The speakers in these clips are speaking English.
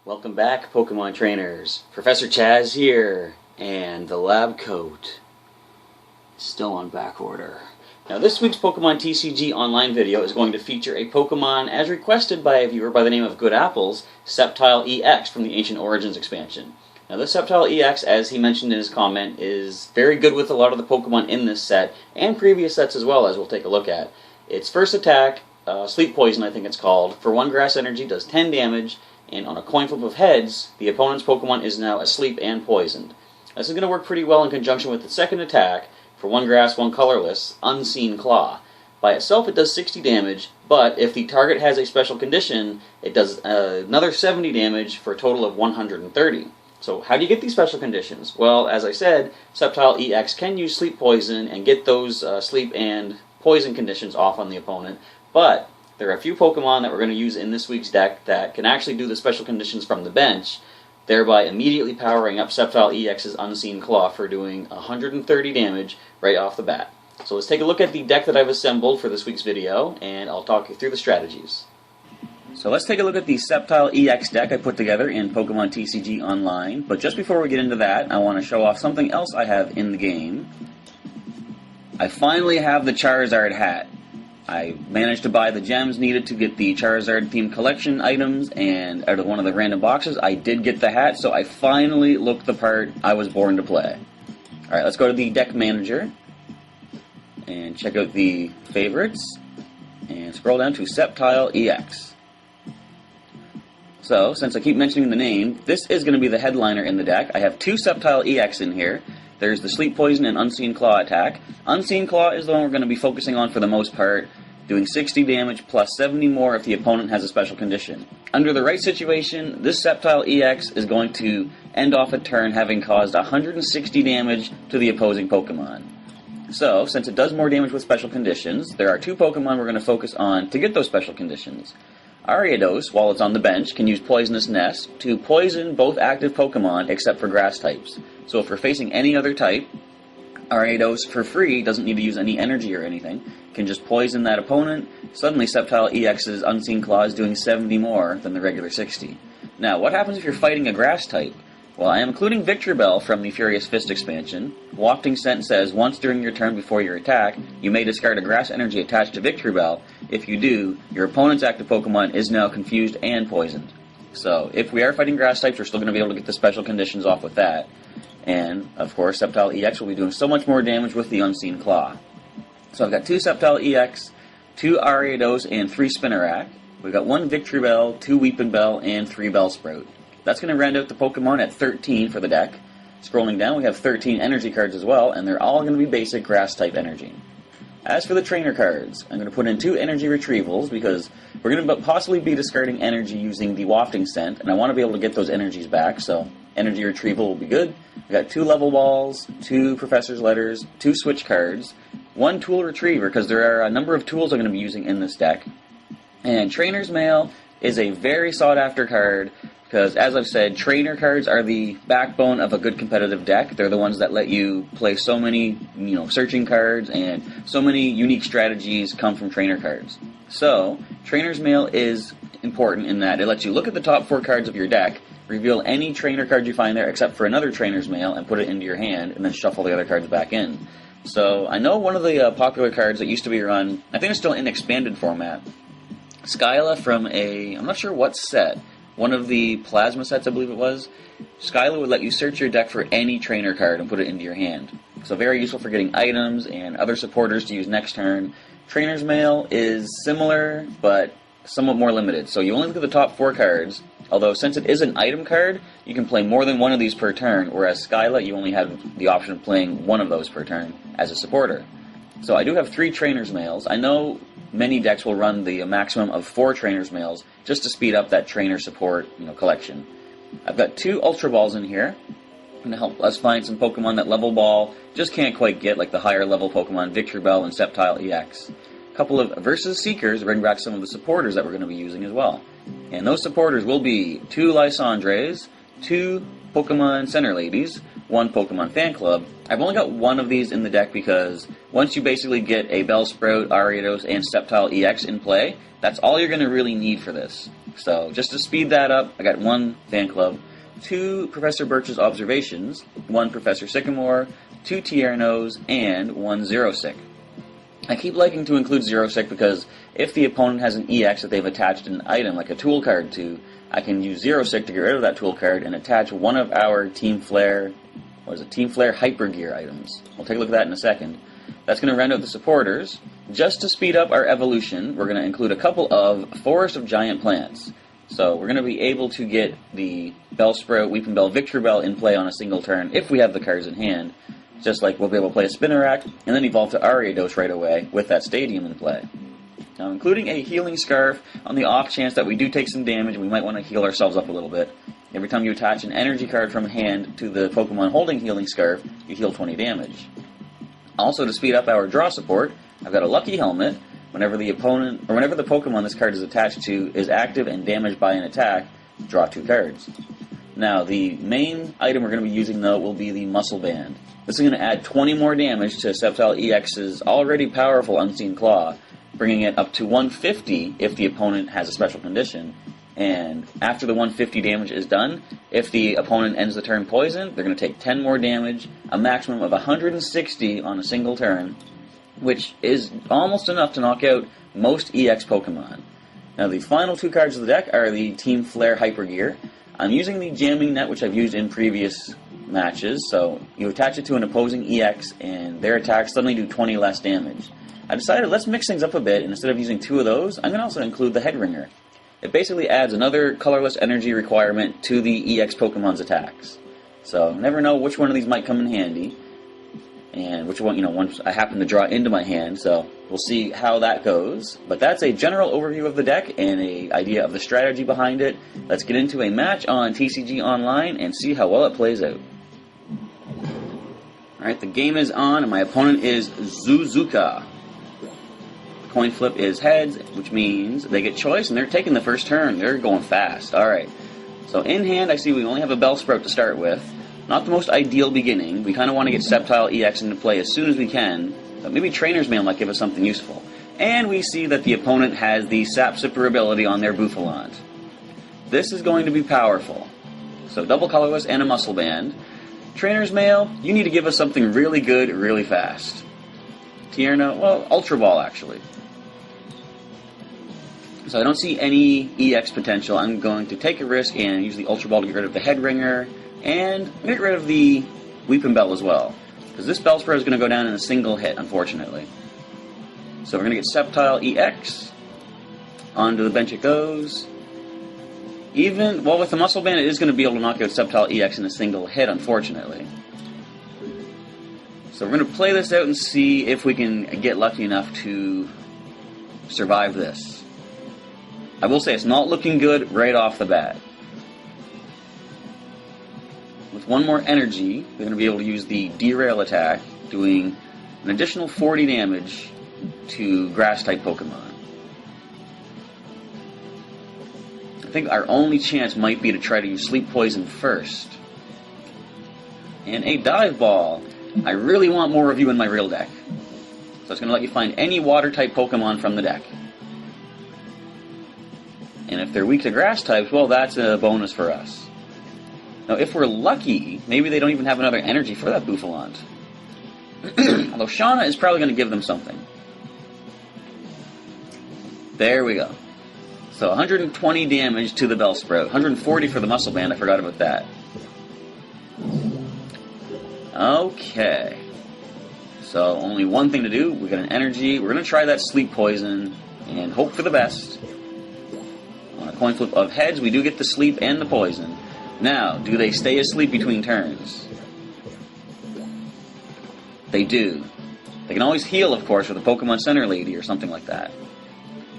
Welcome back, Pokemon trainers. Professor Chaz here, and the lab coat is still on back order. Now, this week's Pokemon TCG online video is going to feature a Pokemon as requested by a viewer by the name of Good Apples, Sceptile-EX from the Ancient Origins expansion. Now, this Sceptile-EX, as he mentioned in his comment, is very good with a lot of the Pokemon in this set, and previous sets as well, as we'll take a look at. Its first attack, Sleep Poison I think it's called, for 1 grass energy does 10 damage, and on a coin flip of heads, the opponent's Pokemon is now asleep and poisoned. This is going to work pretty well in conjunction with the second attack, for 1 grass, 1 colorless, Unseen Claw. By itself it does 60 damage, but if the target has a special condition, it does another 70 damage for a total of 130. So how do you get these special conditions? Well, as I said, Sceptile-EX can use Sleep Poison and get those sleep and poison conditions off on the opponent, but there are a few Pokemon that we're going to use in this week's deck that can actually do the special conditions from the bench, thereby immediately powering up Sceptile-EX's Unseen Claw for doing 130 damage right off the bat. So let's take a look at the deck that I've assembled for this week's video, and I'll talk you through the strategies. So let's take a look at the Sceptile-EX deck I put together in Pokemon TCG Online, but just before we get into that, I want to show off something else I have in the game. I finally have the Charizard hat. I managed to buy the gems needed to get the Charizard-themed collection items, and out of one of the random boxes, I did get the hat, so I finally looked the part I was born to play. Alright, let's go to the deck manager, and check out the favorites, and scroll down to Sceptile-EX. So, since I keep mentioning the name, this is going to be the headliner in the deck. I have 2 Sceptile-EX in here. There's the Sleep Poison and Unseen Claw attack. Unseen Claw is the one we're going to be focusing on for the most part, doing 60 damage plus 70 more if the opponent has a special condition. Under the right situation, this Sceptile-EX is going to end off a turn having caused 160 damage to the opposing Pokemon. So, since it does more damage with special conditions, there are 2 Pokemon we're going to focus on to get those special conditions. Ariados, while it's on the bench, can use Poisonous Nest to poison both active Pokemon except for grass types. So if we're facing any other type, Ariados, for free, doesn't need to use any energy or anything, can just poison that opponent. Suddenly Sceptile-EX's Unseen Claw is doing 70 more than the regular 60. Now, what happens if you're fighting a grass type? Well, I am including Victreebel from the Furious Fist expansion. Wafting Scent says, once during your turn before your attack, you may discard a grass energy attached to Victreebel. If you do, your opponent's active Pokemon is now confused and poisoned. So, if we are fighting grass types, we're still going to be able to get the special conditions off with that. And, of course, Sceptile-EX will be doing so much more damage with the Unseen Claw. So I've got 2 Sceptile-EX, 2 Ariados, and 3 Spinarak. We've got 1 Victreebel, 2 Weepinbell, and 3 Bellsprout. That's going to round out the Pokemon at 13 for the deck. Scrolling down, we have 13 energy cards as well, and they're all going to be basic grass-type energy. As for the trainer cards, I'm going to put in 2 energy retrievals because we're going to possibly be discarding energy using the Wafting Scent, and I want to be able to get those energies back, so energy retrieval will be good. We've got 2 level balls, 2 Professor's Letters, 2 switch cards, 1 tool retriever, because there are a number of tools I'm going to be using in this deck. And Trainer's Mail is a very sought-after card, because, as I've said, trainer cards are the backbone of a good competitive deck. They're the ones that let you play so many, searching cards, and so many unique strategies come from trainer cards. So, Trainer's Mail is important in that it lets you look at the top 4 cards of your deck, reveal any trainer card you find there except for another Trainer's Mail, and put it into your hand, and then shuffle the other cards back in. So, I know one of the popular cards that used to be run, I think it's still in expanded format, Skyla from I'm not sure what set, one of the plasma sets, I believe it was. Skyla would let you search your deck for any trainer card and put it into your hand. So very useful for getting items and other supporters to use next turn. Trainer's Mail is similar, but somewhat more limited. So you only look at the top 4 cards, although since it is an item card, you can play more than one of these per turn, whereas Skyla, you only have the option of playing one of those per turn as a supporter. So I do have 3 Trainer's Mails. I know many decks will run the maximum of 4 Trainer's Mails just to speed up that trainer support collection. I've got 2 Ultra Balls in here to help us find some Pokemon that Level Ball just can't quite get, like the higher level Pokemon Victreebel and Sceptile-EX. A couple of Versus Seekers to bring back some of the supporters that we're going to be using as well. And those supporters will be 2 Lysandres, 2 Pokemon Center Ladies, 1 Pokemon Fan Club. I've only got 1 of these in the deck because once you basically get a Bellsprout, Ariados, and Sceptile-EX in play, that's all you're going to really need for this. So just to speed that up, I got 1 Fan Club, 2 Professor Birch's Observations, 1 Professor Sycamore, 2 Tiernos, and 1 Zero-Sick. I keep liking to include Zero-Sick because if the opponent has an EX that they've attached an item, like a tool card to, I can use Zero-Sick to get rid of that tool card and attach one of our Team Flare Hyper Gear items. We'll take a look at that in a second. That's going to round out the supporters. Just to speed up our evolution, we're going to include a couple of Forest of Giant Plants. So we're going to be able to get the Bellsprout, Weepinbell, Victreebel in play on a single turn if we have the cards in hand. Just like we'll be able to play a Spinarak and then evolve to Ariados right away with that Stadium in play. Now, including a Healing Scarf on the off chance that we do take some damage, we might want to heal ourselves up a little bit. Every time you attach an energy card from hand to the Pokemon holding Healing Scarf, you heal 20 damage. Also, to speed up our draw support, I've got a Lucky Helmet. Whenever the Pokemon this card is attached to is active and damaged by an attack, draw 2 cards. Now, the main item we're going to be using, though, will be the Muscle Band. This is going to add 20 more damage to Sceptile-EX's already powerful Unseen Claw, bringing it up to 150 if the opponent has a special condition. And after the 150 damage is done, if the opponent ends the turn poisoned, they're going to take 10 more damage, a maximum of 160 on a single turn, which is almost enough to knock out most EX Pokemon. Now, the final 2 cards of the deck are the Team Flare Hyper Gear. I'm using the Jamming Net, which I've used in previous matches, so you attach it to an opposing EX, and their attacks suddenly do 20 less damage. I decided let's mix things up a bit, and instead of using 2 of those, I'm going to also include the Head Ringer. It basically adds another colorless energy requirement to the EX Pokemon's attacks. So, never know which one of these might come in handy, and which one, once I happen to draw into my hand, so we'll see how that goes. But that's a general overview of the deck and an idea of the strategy behind it. Let's get into a match on TCG Online and see how well it plays out. Alright, the game is on, and my opponent is Zuzuka. Coin flip is heads, which means they get choice, and they're taking the first turn. They're going fast. Alright, so in hand, I see we only have a Bellsprout to start with. Not the most ideal beginning. We kind of want to get Sceptile-EX into play as soon as we can, but maybe Trainer's Mail might give us something useful. And we see that the opponent has the Sap Sipper ability on their Bouffalant. This is going to be powerful. So double colorless and a Muscle Band. Trainer's Mail, you need to give us something really good, really fast. Tierno, well, Ultra Ball actually. So I don't see any EX potential. I'm going to take a risk and use the Ultra Ball to get rid of the Head Ringer, and get rid of the Weepinbell as well, because this Bellsprout is going to go down in a single hit, unfortunately. So we're going to get Sceptile-EX. Onto the bench it goes. Well, with the Muscle Band, it is going to be able to knock out Sceptile-EX in a single hit, unfortunately. So we're going to play this out and see if we can get lucky enough to survive this. I will say it's not looking good right off the bat. With 1 more energy, we're going to be able to use the Derail attack, doing an additional 40 damage to Grass-type Pokemon. I think our only chance might be to try to use Sleep Poison first. And a Dive Ball. I really want more of you in my real deck. So it's going to let you find any Water-type Pokemon from the deck. And if they're weak to Grass types, well, that's a bonus for us. Now, if we're lucky, maybe they don't even have another energy for that Bouffalant. Although Shauna is probably going to give them something. There we go. So 120 damage to the Bellsprout. 140 for the Muscle Band, I forgot about that. Okay. So only one thing to do. We got an energy. We're going to try that Sleep Poison and hope for the best. On a coin flip of heads, we do get the Sleep and the Poison. Now, do they stay asleep between turns? They do. They can always heal, of course, with a Pokemon Center Lady or something like that.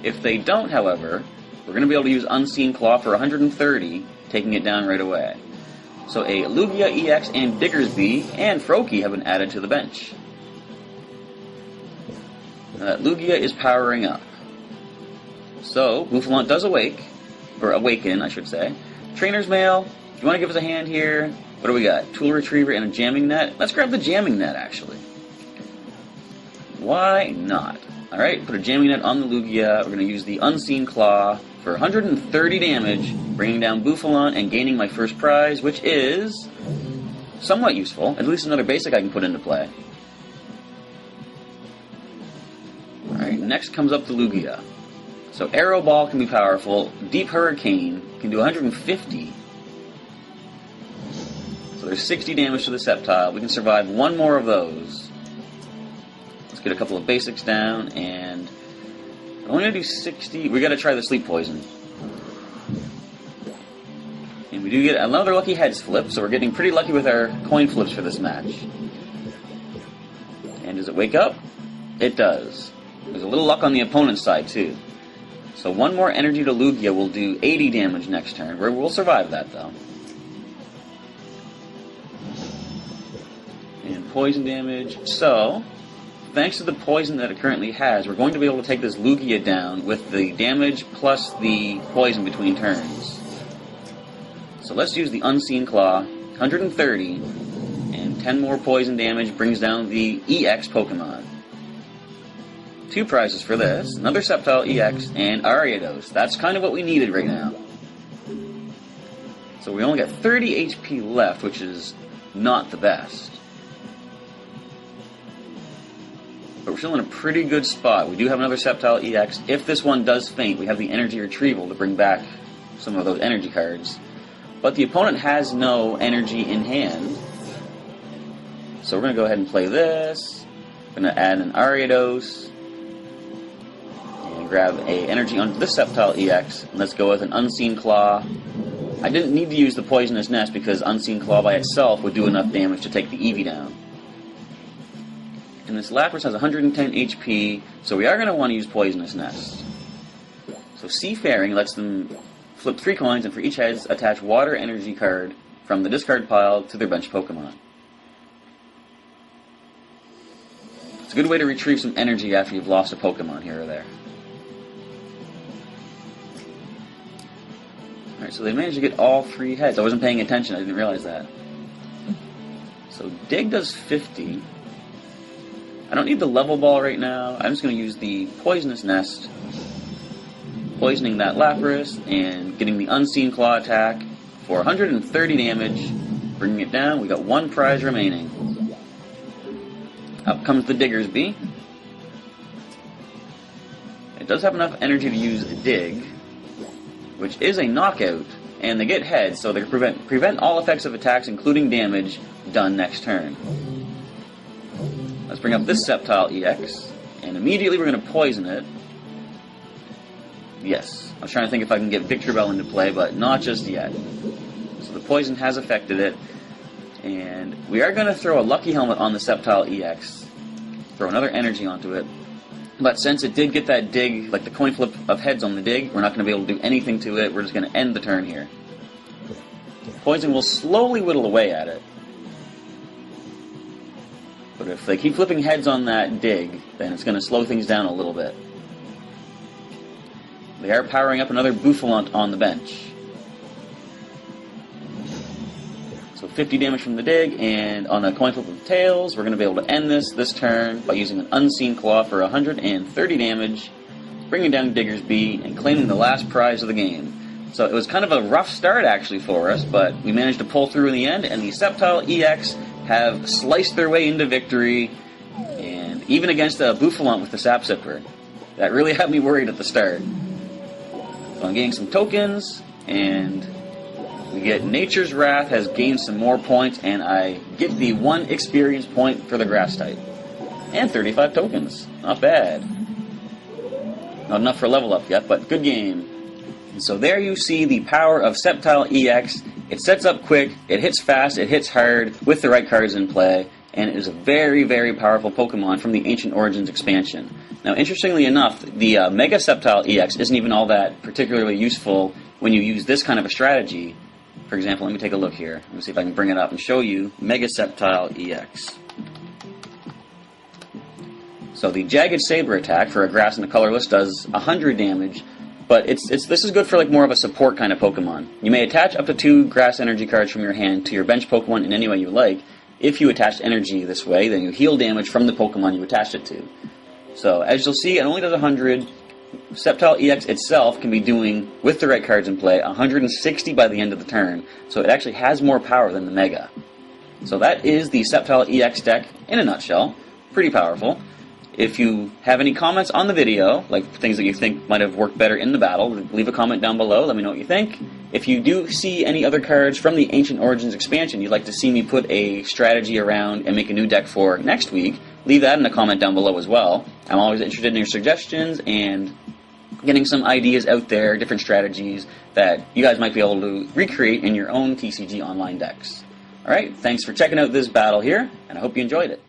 If they don't, however, we're going to be able to use Unseen Claw for 130, taking it down right away. So a Lugia-EX and Diggersby and Froakie have been added to the bench. Lugia is powering up. So, Bouffalant does awaken, I should say. Trainer's Mail. If you want to give us a hand here, what do we got? Tool Retriever and a Jamming Net. Let's grab the Jamming Net, actually. Why not? Alright, put a Jamming Net on the Lugia. We're going to use the Unseen Claw for 130 damage, bringing down Bouffalon and gaining my first prize, which is somewhat useful. At least another basic I can put into play. Alright, next comes up the Lugia. So Arrow Ball can be powerful, Deep Hurricane can do 150. So there's 60 damage to the Sceptile. We can survive one more of those. Let's get a couple of basics down, and I'm only going to do 60. We got to try the Sleep Poison. And we do get another lucky heads flip, so we're getting pretty lucky with our coin flips for this match. And does it wake up? It does. There's a little luck on the opponent's side, too. So one more energy to Lugia will do 80 damage next turn. We'll survive that, though. And poison damage. So, thanks to the poison that it currently has, we're going to be able to take this Lugia down with the damage plus the poison between turns. So let's use the Unseen Claw, 130, and 10 more poison damage brings down the EX Pokemon. 2 prizes for this, another Sceptile-EX, and Ariados. That's kind of what we needed right now. So we only got 30 HP left, which is not the best. But we're still in a pretty good spot. We do have another Sceptile-EX. If this one does faint, we have the energy retrieval to bring back some of those energy cards. But the opponent has no energy in hand. So we're going to go ahead and play this. We're going to add an Ariados. And grab a energy onto this Sceptile-EX. And let's go with an Unseen Claw. I didn't need to use the Poisonous Nest because Unseen Claw by itself would do enough damage to take the Eevee down. And this Lapras has 110 HP, so we are going to want to use Poisonous Nest. So Seafaring lets them flip 3 coins, and for each heads, attach Water Energy card from the discard pile to their bench Pokemon. It's a good way to retrieve some energy after you've lost a Pokemon here or there. Alright, so they managed to get all 3 heads. I wasn't paying attention, I didn't realize that. So Dig does 50. I don't need the Level Ball right now. I'm just going to use the Poisonous Nest, poisoning that Lapras, and getting the Unseen Claw attack for 130 damage, bringing it down. We got 1 prize remaining. Up comes the Digger's Bee. It does have enough energy to use Dig, which is a knockout, and they get heads, so they prevent all effects of attacks, including damage, done next turn. Let's bring up this Sceptile-EX, and immediately we're going to poison it. Yes, I was trying to think if I can get Victreebel into play, but not just yet. So the poison has affected it, and we are going to throw a Lucky Helmet on the Sceptile-EX, throw another energy onto it, but since it did get that dig, like the coin flip of heads on the dig, we're not going to be able to do anything to it. We're just going to end the turn here. Poison will slowly whittle away at it. But if they keep flipping heads on that dig, then it's going to slow things down a little bit. They are powering up another Bouffalon on the bench. So 50 damage from the dig, and on a coin flip of tails, we're going to be able to end this turn by using an Unseen Claw for 130 damage, bringing down Digger's Bee, and claiming the last prize of the game. So it was kind of a rough start actually for us, but we managed to pull through in the end, and the Sceptile-EX have sliced their way into victory, and even against a Bouffalon with the Sap Sipper. That really had me worried at the start. So I'm getting some tokens, and we get Nature's Wrath has gained some more points, and I get the 1 experience point for the Grass-type. And 35 tokens. Not bad. Not enough for level up yet, but good game. And so there you see the power of Sceptile-EX. It sets up quick, it hits fast, it hits hard, with the right cards in play, and it is a very, very powerful Pokemon from the Ancient Origins expansion. Now, interestingly enough, the Mega Sceptile-EX isn't even all that particularly useful when you use this kind of a strategy. For example, let me take a look here. Let me see if I can bring it up and show you Mega Sceptile-EX. So the Jagged Saber attack for a Grass and a Colorless does 100 damage, but this is good for like more of a support kind of Pokemon. You may attach up to 2 Grass energy cards from your hand to your bench Pokemon in any way you like. If you attach energy this way, then you heal damage from the Pokemon you attached it to. So as you'll see, it only does 100, Sceptile-EX itself can be doing, with the right cards in play, 160 by the end of the turn, so it actually has more power than the Mega. So that is the Sceptile-EX deck in a nutshell. Pretty powerful. If you have any comments on the video, like things that you think might have worked better in the battle, leave a comment down below, let me know what you think. If you do see any other cards from the Ancient Origins expansion you'd like to see me put a strategy around and make a new deck for next week, leave that in a comment down below as well. I'm always interested in your suggestions and getting some ideas out there, different strategies that you guys might be able to recreate in your own TCG Online decks. Alright, thanks for checking out this battle here, and I hope you enjoyed it.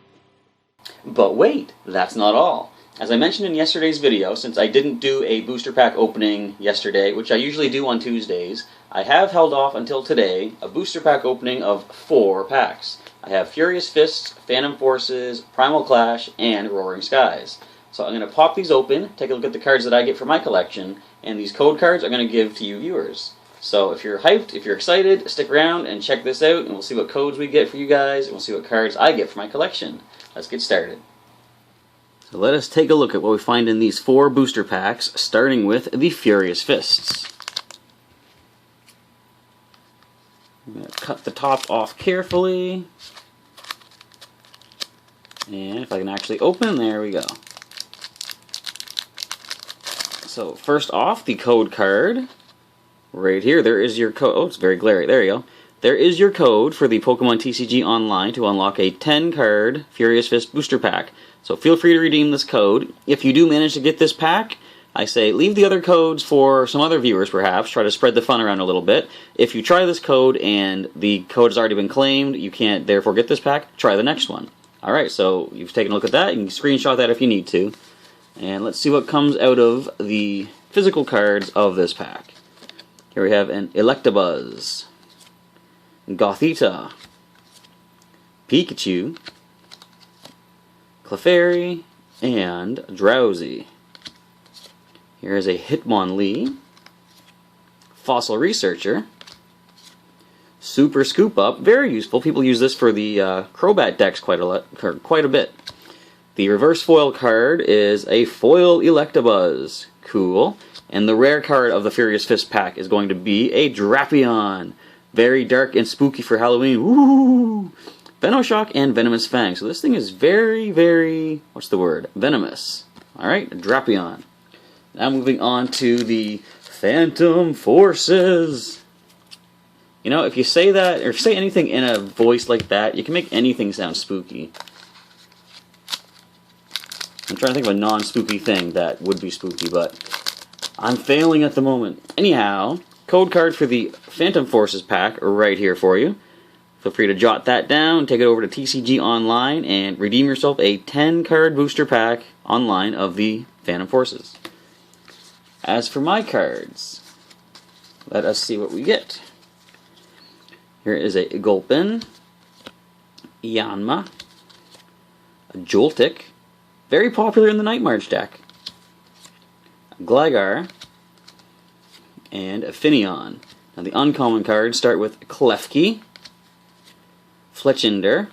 But wait, that's not all. As I mentioned in yesterday's video, since I didn't do a booster pack opening yesterday, which I usually do on Tuesdays, I have held off until today a booster pack opening of 4 packs. I have Furious Fists, Phantom Forces, Primal Clash, and Roaring Skies. So I'm going to pop these open, take a look at the cards that I get for my collection, and these code cards I'm going to give to you viewers. So if you're hyped, if you're excited, stick around and check this out, and we'll see what codes we get for you guys, and we'll see what cards I get for my collection. Let's get started. So let us take a look at what we find in these 4 booster packs, starting with the Furious Fists. I'm going to cut the top off carefully. And if I can actually open, there we go. So first off, the code card. Right here, there is your code. Oh, it's very glary. There you go. There is your code for the Pokemon TCG Online to unlock a 10-card Furious Fist booster pack. So feel free to redeem this code. If you do manage to get this pack, I say leave the other codes for some other viewers perhaps. Try to spread the fun around a little bit. If you try this code and the code has already been claimed, you can't therefore get this pack, try the next one. Alright, so you've taken a look at that. You can screenshot that if you need to. And let's see what comes out of the physical cards of this pack. Here we have an Electabuzz, Gothita, Pikachu, Clefairy, and Drowsy. Here is a Hitmonlee, Fossil Researcher, Super Scoop Up, very useful. People use this for the Crobat decks quite a bit. The reverse foil card is a Foil Electabuzz. Cool. And the rare card of the Furious Fist pack is going to be a Drapion. Very dark and spooky for Halloween. Woo! Venoshock and Venomous Fang. So this thing is very, very, what's the word? Venomous. Alright, Drapion. Now moving on to the Phantom Forces. You know, if you say that, or if you say anything in a voice like that, you can make anything sound spooky. I'm trying to think of a non-spooky thing that would be spooky, but I'm failing at the moment. Anyhow, code card for the Phantom Forces pack right here for you. Feel free to jot that down, take it over to TCG Online, and redeem yourself a 10-card booster pack online of the Phantom Forces. As for my cards, let us see what we get. Here is a Gulpin, Yanma, a Joltik, very popular in the Night March deck, Gligar, and a Finneon. Now the uncommon cards start with Klefki, Fletchinder,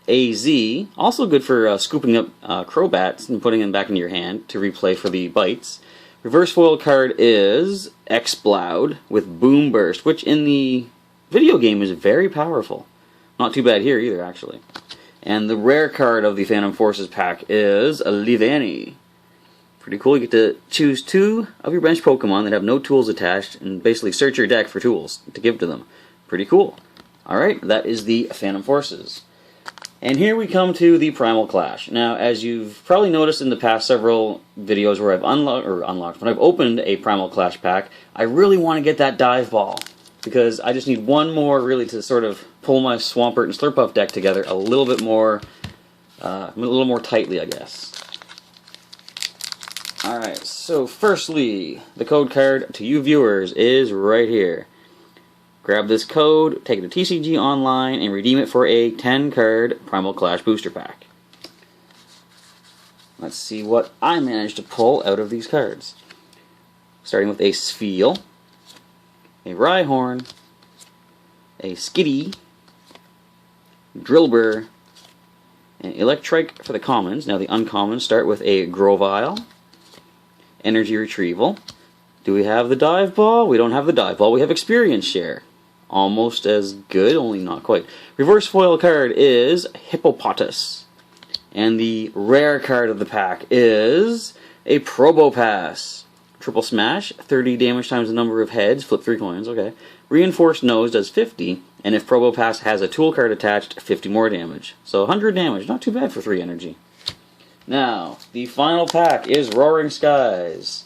AZ, also good for scooping up Crobats and putting them back into your hand to replay for the bites. Reverse foil card is Exploud with Boom Burst, which in the video game is very powerful. Not too bad here either, actually. And the rare card of the Phantom Forces pack is a Livani. Pretty cool. You get to choose 2 of your bench Pokemon that have no tools attached and basically search your deck for tools to give to them. Pretty cool. Alright, that is the Phantom Forces. And here we come to the Primal Clash. Now, as you've probably noticed in the past several videos where I've when I've opened a Primal Clash pack, I really want to get that Dive Ball. Because I just need one more really to sort of pull my Swampert and Slurpuff deck together a little bit more, tightly, I guess. Alright, so firstly, the code card to you viewers is right here. Grab this code, take it to TCG Online, and redeem it for a 10-card Primal Clash booster pack. Let's see what I managed to pull out of these cards. Starting with a Spheal, a Rhyhorn, a Skitty, Drillbur, and Electrike for the commons. Now the uncommons start with a Grovyle, energy retrieval. Do we have the dive ball? We don't have the dive ball. We have experience share. Almost as good, only not quite. Reverse foil card is Hippopotas. And the rare card of the pack is a Probopass. Triple smash, 30 damage times the number of heads, flip 3 coins, okay. Reinforced nose does 50, and if Probopass has a tool card attached, 50 more damage. So 100 damage, not too bad for 3 energy. Now, the final pack is Roaring Skies.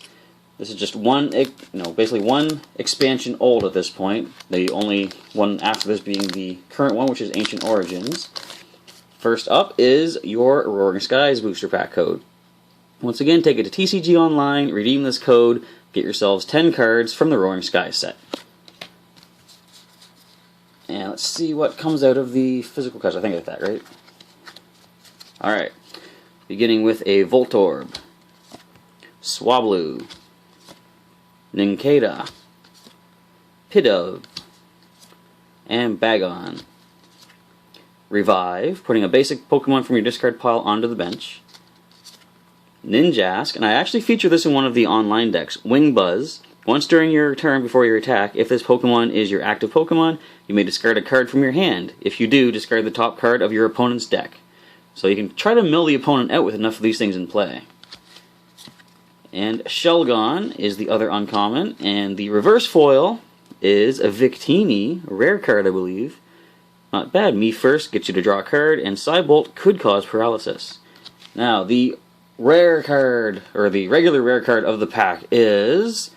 This is just basically one expansion old at this point. The only one after this being the current one, which is Ancient Origins. First up is your Roaring Skies booster pack code. Once again, take it to TCG Online, redeem this code, get yourselves 10 cards from the Roaring Skies set. And let's see what comes out of the physical cards. I think I got that, right? Alright. Beginning with a Voltorb, Swablu, Nincada, Pidove, and Bagon. Revive, putting a basic Pokemon from your discard pile onto the bench. Ninjask, and I actually feature this in one of the online decks. Wing Buzz. Once during your turn before your attack, if this Pokemon is your active Pokemon, you may discard a card from your hand. If you do, discard the top card of your opponent's deck. So you can try to mill the opponent out with enough of these things in play. And Shelgon is the other uncommon, and the reverse foil is a Victini, a rare card I believe. Not bad. Me First gets you to draw a card, and Psybolt could cause paralysis. Now, the rare card, or the regular rare card of the pack is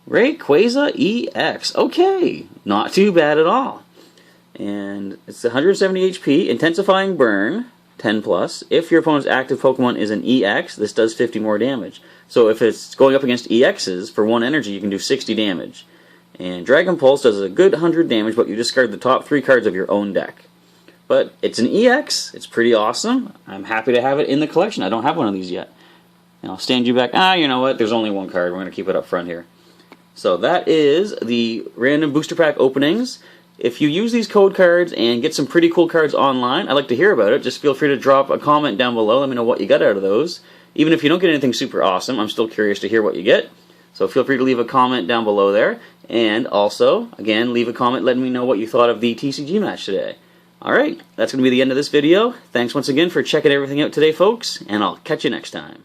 Rayquaza-EX. Okay, not too bad at all. And it's 170 HP, Intensifying Burn, 10 plus. If your opponent's active Pokemon is an EX, this does 50 more damage. So if it's going up against EXs, for 1 energy, you can do 60 damage. And Dragon Pulse does a good 100 damage, but you discard the top 3 cards of your own deck. But it's an EX, it's pretty awesome. I'm happy to have it in the collection. I don't have one of these yet. And I'll stand you back. You know what? There's only 1 card. We're going to keep it up front here. So that is the random booster pack openings. If you use these code cards and get some pretty cool cards online, I'd like to hear about it. Just feel free to drop a comment down below. Let me know what you got out of those. Even if you don't get anything super awesome, I'm still curious to hear what you get. So feel free to leave a comment down below there. And also, again, leave a comment letting me know what you thought of the TCG match today. Alright, that's going to be the end of this video. Thanks once again for checking everything out today, folks, and I'll catch you next time.